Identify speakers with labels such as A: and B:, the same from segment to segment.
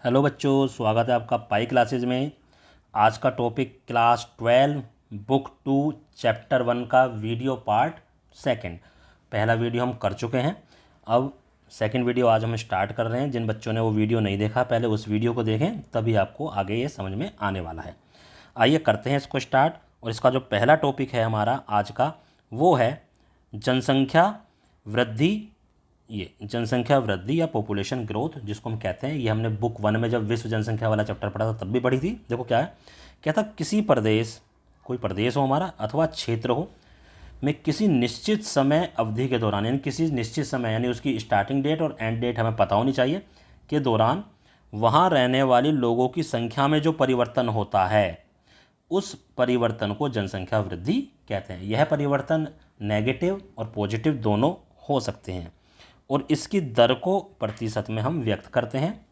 A: Hello बच्चों, स्वागत है आपका पाई क्लासेज में। आज का टॉपिक क्लास 12 बुक 2 चैप्टर 1 का वीडियो पार्ट सेकंड। पहला वीडियो हम कर चुके हैं। अब सेकंड वीडियो आज हम स्टार्ट कर रहे हैं। जिन बच्चों ने वो वीडियो नहीं देखा पहले उस वीडियो को देखें, तभी आपको आगे ये समझ में आने वाला है। आइए करते हैं इसको स्टार्ट। और इसका जो पहला टॉपिक है हमारा आज का, वो है जनसंख्या वृद्धि। ये जनसंख्या वृद्धि या पॉपुलेशन ग्रोथ जिसको हम कहते हैं, ये हमने बुक 1 में जब विश्व जनसंख्या वाला चैप्टर पढ़ा था तब भी पढ़ी थी। देखो क्या है, क्या था, किसी प्रदेश, कोई प्रदेश हो हमारा अथवा क्षेत्र हो में किसी निश्चित समय अवधि के दौरान, यानी किसी निश्चित समय, यानी उसकी स्टार्टिंग डेट और एंड डेट हमें पता होनी चाहिए, के दौरान वहाँ रहने वाले लोगों की संख्या में जो परिवर्तन होता है उस परिवर्तन को जनसंख्या वृद्धि कहते हैं। यह परिवर्तन नेगेटिव और पॉजिटिव दोनों हो सकते हैं और इसकी दर को प्रतिशत में हम व्यक्त करते हैं,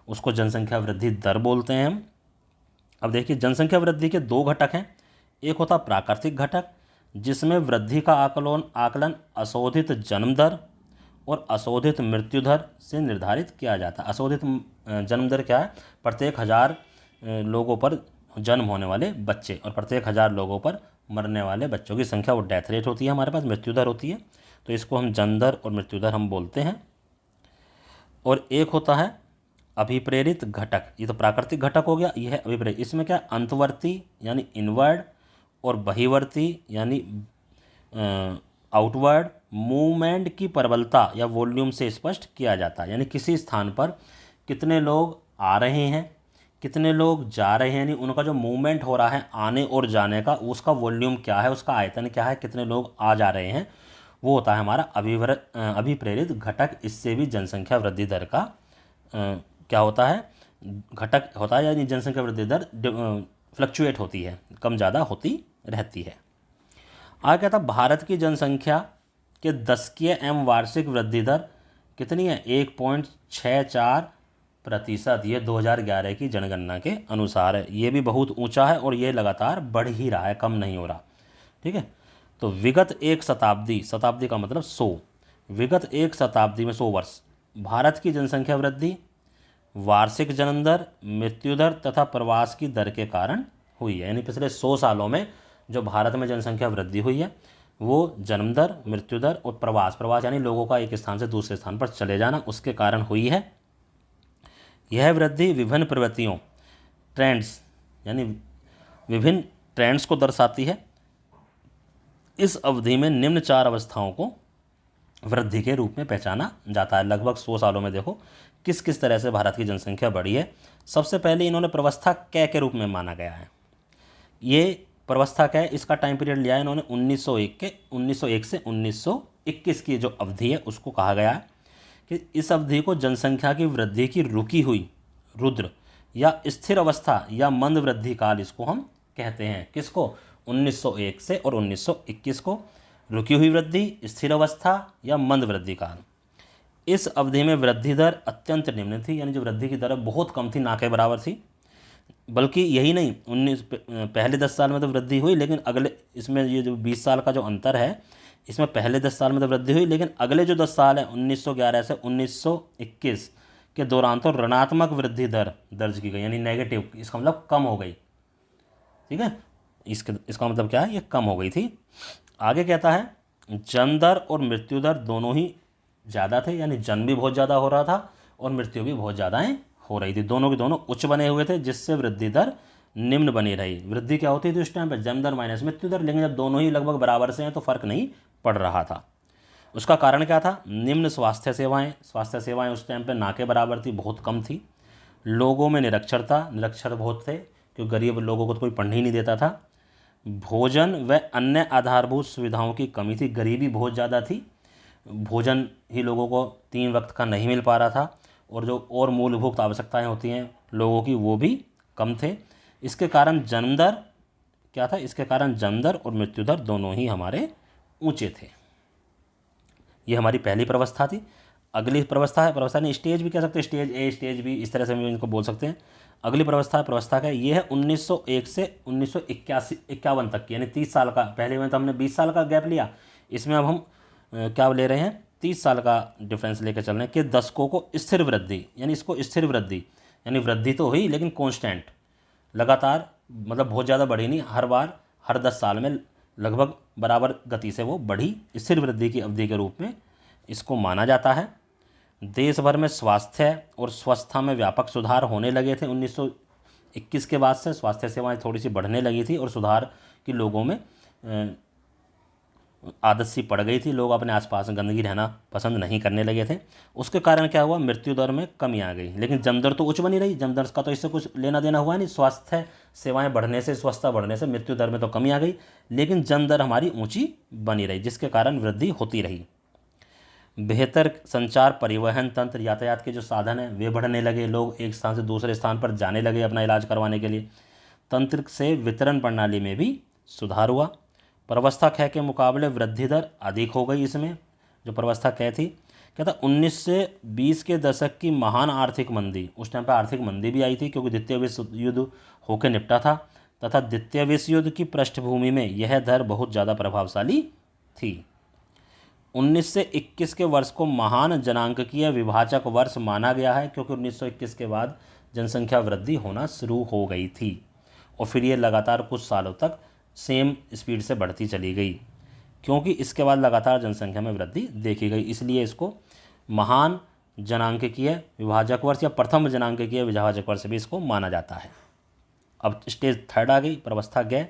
A: उसको जनसंख्या वृद्धि दर बोलते हैं हम। अब देखिए, जनसंख्या वृद्धि के दो घटक हैं। एक होता प्राकृतिक घटक, जिसमें वृद्धि का आकलन अशोधित जन्म दर और अशोधित मृत्यु दर से निर्धारित किया जाता है। अशोधित जन्म दर क्या है? प्रत्येक 1000 लोगों पर जन्म होने वाले बच्चे और प्रत्येक 1000 लोगों पर मरने वाले बच्चों की संख्या, वो डेथ रेट होती है हमारे पास, मृत्यु दर होती है। तो इसको हम जन्म दर और मृत्यु दर हम बोलते हैं। और एक होता है अभिप्रेरित घटक। ये तो प्राकृतिक घटक हो गया, ये है अभिप्रेरित। इसमें क्या, अंतवर्ती यानी इनवर्ड और बहिवर्ती यानी आउटवर्ड मूवमेंट की प्रबलता या वॉल्यूम से स्पष्ट किया जाता है। यानी किसी स्थान पर कितने लोग आ रहे हैं, कितने लोग जा रहे हैं, यानी उनका जो मूवमेंट हो रहा है आने और जाने का, उसका वॉल्यूम क्या है, उसका आयतन क्या है, कितने लोग आ जा रहे हैं, वो होता है हमारा अभिप्रेरित घटक। इससे भी जनसंख्या वृद्धि दर का क्या होता है, घटक होता है, यानी जनसंख्या वृद्धि दर फ्लक्चुएट होती है, कम ज़्यादा होती रहती है। आगे कहता, भारत की जनसंख्या के दशकीय एवं वार्षिक वृद्धि दर कितनी है? 1.64%। ये 2011 की जनगणना के अनुसार है। ये भी बहुत ऊंचा है और ये लगातार बढ़ ही रहा है, कम नहीं हो रहा। ठीक है, तो विगत एक शताब्दी, शताब्दी का मतलब 100, विगत एक शताब्दी में 100 वर्ष भारत की जनसंख्या वृद्धि वार्षिक जन्म दर, मृत्यु दर तथा प्रवास की दर के कारण हुई है। यानी पिछले 100 सालों में जो भारत में जनसंख्या वृद्धि हुई है वो जन्म दर, मृत्यु दर और प्रवास यानी लोगों का एक स्थान से दूसरे स्थान पर चले जाना, उसके कारण हुई है। यह वृद्धि विभिन्न प्रवृत्तियों, ट्रेंड्स, यानी विभिन्न ट्रेंड्स को दर्शाती है। इस अवधि में निम्न 4 अवस्थाओं को वृद्धि के रूप में पहचाना जाता है। लगभग 100 सालों में देखो किस किस तरह से भारत की जनसंख्या बढ़ी है। सबसे पहले इन्होंने प्रवस्था कै के रूप में माना गया है। ये प्रवस्था कै, इसका टाइम पीरियड लिया है इन्होंने 1901 से 1921 की जो अवधि है उसको कहा गया है कि इस अवधि को जनसंख्या की वृद्धि की रुकी हुई रुद्र या स्थिर अवस्था या मंद वृद्धि काल इसको हम कहते हैं। किसको? 1901 से और 1921 को रुकी हुई वृद्धि, स्थिर अवस्था या मंद वृद्धि काल। इस अवधि में वृद्धि दर अत्यंत निम्न थी, यानी जो वृद्धि की दर बहुत कम थी, ना के बराबर थी। बल्कि यही नहीं, पहले 10 साल में तो वृद्धि हुई, लेकिन अगले, इसमें ये जो 20 साल का जो अंतर है, इसमें पहले 10 साल में तो वृद्धि हुई, लेकिन अगले जो 10 साल है 1911 से 1921 के दौरान तो ऋणात्मक वृद्धि दर दर्ज की गई, यानी नेगेटिव। इसका मतलब कम हो गई। ठीक है, इसका मतलब क्या है, ये कम हो गई थी। आगे कहता है, जन्म दर और मृत्यु दर दोनों ही ज़्यादा थे, यानी जन्म भी बहुत ज़्यादा हो रहा था और मृत्यु भी बहुत ज़्यादा हो रही थी। दोनों के दोनों उच्च बने हुए थे, जिससे वृद्धि दर निम्न बनी रही। वृद्धि क्या होती थी उस टाइम पर? जन्म दर माइनस मृत्यु दर। लेकिन जब दोनों ही लगभग बराबर से हैं तो फर्क नहीं पड़ रहा था। उसका कारण क्या था? निम्न स्वास्थ्य सेवाएं उस टाइम पर ना के बराबर थी, बहुत कम थी। लोगों में निरक्षर बहुत थे, क्योंकि गरीब लोगों को तो कोई पढ़ने ही नहीं देता था। भोजन व अन्य आधारभूत सुविधाओं की कमी थी, गरीबी बहुत ज़्यादा थी। भोजन ही लोगों को 3 वक्त का नहीं मिल पा रहा था और जो और मूलभूत आवश्यकताएं होती हैं लोगों की, वो भी कम थे। इसके कारण जन्म दर क्या था? इसके कारण जन्म दर और मृत्यु दर दोनों ही हमारे ऊंचे थे। ये हमारी पहली प्रवस्था थी। अगली प्रवस्था है, प्रवस्था नहीं, स्टेज भी कह सकते हैं, स्टेज ए, स्टेज बी, इस तरह से हम इनको बोल सकते हैं। अगली प्रवस्था का ये है 1901 से 1951 तक की, यानी 30 साल का। पहले में तो हमने 20 साल का गैप लिया, इसमें अब हम क्या ले रहे हैं, 30 साल का डिफरेंस लेकर चल रहे हैं कि दशकों को स्थिर वृद्धि, यानी इसको स्थिर वृद्धि यानी वृद्धि तो हुई लेकिन कांस्टेंट, लगातार, मतलब बहुत ज़्यादा बढ़ी नहीं, हर बार हर 10 साल में लगभग बराबर गति से वो बढ़ी, स्थिर वृद्धि की अवधि के रूप में इसको माना जाता है। देश भर में स्वास्थ्य और स्वच्छता में व्यापक सुधार होने लगे थे 1921 के बाद से। स्वास्थ्य सेवाएं थोड़ी सी बढ़ने लगी थी और सुधार की लोगों में आदत सी पड़ गई थी, लोग अपने आसपास गंदगी रहना पसंद नहीं करने लगे थे। उसके कारण क्या हुआ, मृत्यु दर में कमी आ गई, लेकिन जन्म दर तो उच्च बनी रही। जन्म दर का तो इससे कुछ लेना देना हुआ नहीं, स्वास्थ्य सेवाएं बढ़ने से, स्वच्छता बढ़ने से मृत्यु दर में तो कमी आ गई, लेकिन जन्म दर हमारी ऊंची बनी रही, जिसके कारण वृद्धि होती रही। बेहतर संचार, परिवहन तंत्र, यातायात के जो साधन हैं वे बढ़ने लगे, लोग एक स्थान से दूसरे स्थान पर जाने लगे अपना इलाज करवाने के लिए। तंत्र से वितरण प्रणाली में भी सुधार हुआ। प्रवस्था क्षय के मुकाबले वृद्धि दर अधिक हो गई। इसमें जो प्रवस्था क्षय थी, क्या था, 19 से 20 के दशक की महान आर्थिक मंदी, उस टाइम पर आर्थिक मंदी भी आई थी क्योंकि द्वितीय विश्व युद्ध होकर निपटा था, तथा द्वितीय विश्व युद्ध की पृष्ठभूमि में यह दर बहुत ज़्यादा प्रभावशाली थी। 19 से 21 के वर्ष को महान जनांकीय विभाजक वर्ष माना गया है क्योंकि 1921 के बाद जनसंख्या वृद्धि होना शुरू हो गई थी और फिर ये लगातार कुछ सालों तक सेम स्पीड से बढ़ती चली गई, क्योंकि इसके बाद लगातार जनसंख्या में वृद्धि देखी गई, इसलिए इसको महान जनांकीय विभाजक वर्ष या प्रथम जनांकीय विभाजक वर्ष भी इसको माना जाता है। अब स्टेज थर्ड आ गई, प्रवस्था गए।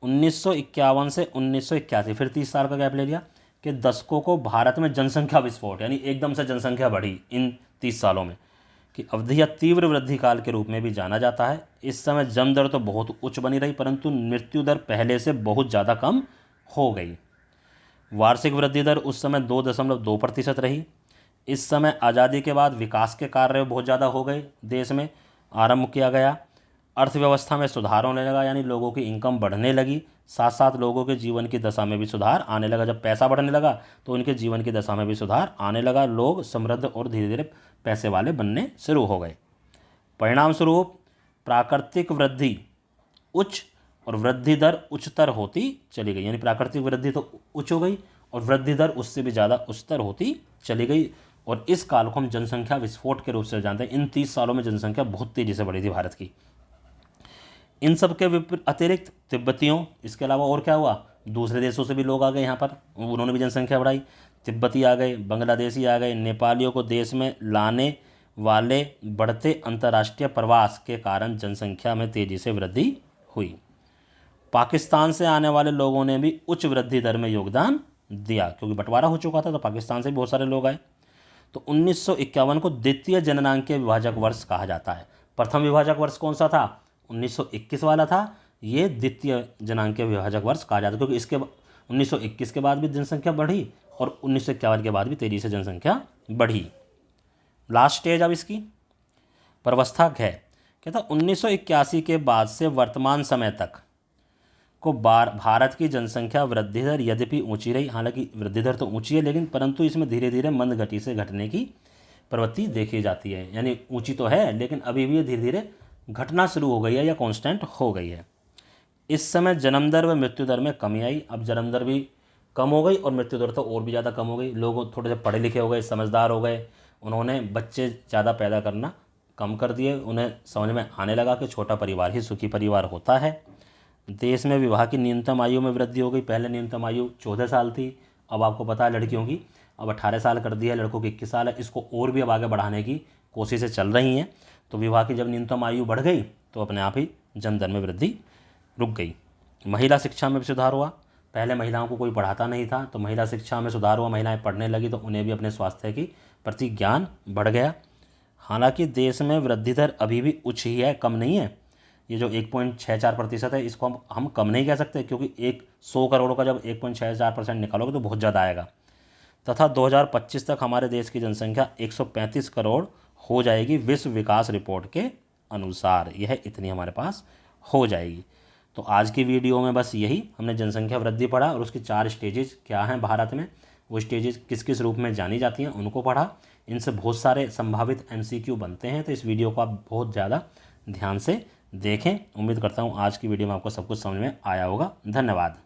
A: 1951 से 1981, फिर 30 साल का गैप ले लिया कि दशकों को भारत में जनसंख्या विस्फोट, यानी एकदम से जनसंख्या बढ़ी इन 30 सालों में, कि अवधि या तीव्र वृद्धि काल के रूप में भी जाना जाता है। इस समय जन्म दर तो बहुत उच्च बनी रही, परंतु मृत्यु दर पहले से बहुत ज़्यादा कम हो गई। वार्षिक वृद्धि दर उस समय 2.2% रही। इस समय आज़ादी के बाद विकास के कार्य बहुत ज़्यादा हो गए, देश में आरंभ किया गया, अर्थव्यवस्था में सुधार होने लगा, यानी लोगों की इनकम बढ़ने लगी, साथ साथ लोगों के जीवन की दशा में भी सुधार आने लगा। जब पैसा बढ़ने लगा तो उनके जीवन की दशा में भी सुधार आने लगा, लोग समृद्ध और धीरे धीरे पैसे वाले बनने शुरू हो गए। परिणाम स्वरूप प्राकृतिक वृद्धि उच्च और वृद्धि दर उच्चतर होती चली गई, यानी प्राकृतिक वृद्धि तो उच्च हो गई और वृद्धि दर उससे भी ज़्यादा उच्चतर होती चली गई, और इस काल को हम जनसंख्या विस्फोट के रूप से जानते हैं। इन 30 सालों में जनसंख्या बहुत तेज़ी से बढ़ी थी भारत की। इन सब के अतिरिक्त तिब्बतियों, इसके अलावा और क्या हुआ, दूसरे देशों से भी लोग आ गए यहाँ पर, उन्होंने भी जनसंख्या बढ़ाई। तिब्बती आ गए, बांग्लादेशी आ गए, नेपालियों को देश में लाने वाले बढ़ते अंतर्राष्ट्रीय प्रवास के कारण जनसंख्या में तेज़ी से वृद्धि हुई। पाकिस्तान से आने वाले लोगों ने भी उच्च वृद्धि दर में योगदान दिया, क्योंकि बंटवारा हो चुका था तो पाकिस्तान से भी बहुत सारे लोग आए। तो 1951 को द्वितीय जननांकीय विभाजक वर्ष कहा जाता है। प्रथम विभाजक वर्ष कौन सा था, 1921 वाला था, ये द्वितीय जनांकीय विभाजक वर्ष कहा जाता है, क्योंकि इसके 1921 के बाद भी जनसंख्या बढ़ी और 1951 के बाद भी तेजी से जनसंख्या बढ़ी। लास्ट स्टेज अब इसकी प्रवस्था है, कहता 1981 के बाद से वर्तमान समय तक को भारत की जनसंख्या वृद्धि दर यद्यपि ऊंची रही, हालांकि वृद्धि दर तो ऊंची है लेकिन परंतु इसमें धीरे धीरे मंद गति से घटने की प्रवृत्ति देखी जाती है, यानी ऊंची तो है लेकिन अभी भी ये धीरे धीरे घटना शुरू हो गई है या कांस्टेंट हो गई है। इस समय जन्म दर व मृत्यु दर में कमी आई, अब जन्म दर भी कम हो गई और मृत्यु दर तो और भी ज़्यादा कम हो गई। लोग थोड़े से पढ़े लिखे हो गए, समझदार हो गए, उन्होंने बच्चे ज़्यादा पैदा करना कम कर दिए, उन्हें समझ में आने लगा कि छोटा परिवार ही सुखी परिवार होता है। देश में विवाह की न्यूनतम आयु में वृद्धि हो गई, पहले न्यूनतम आयु 14 साल थी, अब आपको पता है लड़कियों की अब 18 साल कर दी है, लड़कों की 21 साल है, इसको और भी अब आगे बढ़ाने की कोशिशें चल रही हैं। तो विवाह की जब न्यूनतम आयु बढ़ गई तो अपने आप ही जन्म दर में वृद्धि रुक गई। महिला शिक्षा में भी सुधार हुआ, पहले महिलाओं को कोई पढ़ाता नहीं था तो महिला शिक्षा में सुधार हुआ, महिलाएं पढ़ने लगी तो उन्हें भी अपने स्वास्थ्य की प्रति ज्ञान बढ़ गया। हालांकि देश में वृद्धि दर अभी भी उच्च ही है, कम नहीं है। ये जो 1.64% है इसको हम कम नहीं कह सकते, क्योंकि 100 करोड़ का जब 1.64% निकालोगे तो बहुत ज़्यादा आएगा। तथा 2025 तक हमारे देश की जनसंख्या 135 करोड़ हो जाएगी विश्व विकास रिपोर्ट के अनुसार, यह इतनी हमारे पास हो जाएगी। तो आज की वीडियो में बस यही, हमने जनसंख्या वृद्धि पढ़ा और उसकी 4 स्टेजेस क्या हैं भारत में, वो स्टेजेस किस किस रूप में जानी जाती हैं उनको पढ़ा। इनसे बहुत सारे संभावित MCQ बनते हैं, तो इस वीडियो को आप बहुत ज़्यादा ध्यान से देखें। उम्मीद करता हूँ आज की वीडियो में आपको सब कुछ समझ में आया होगा। धन्यवाद।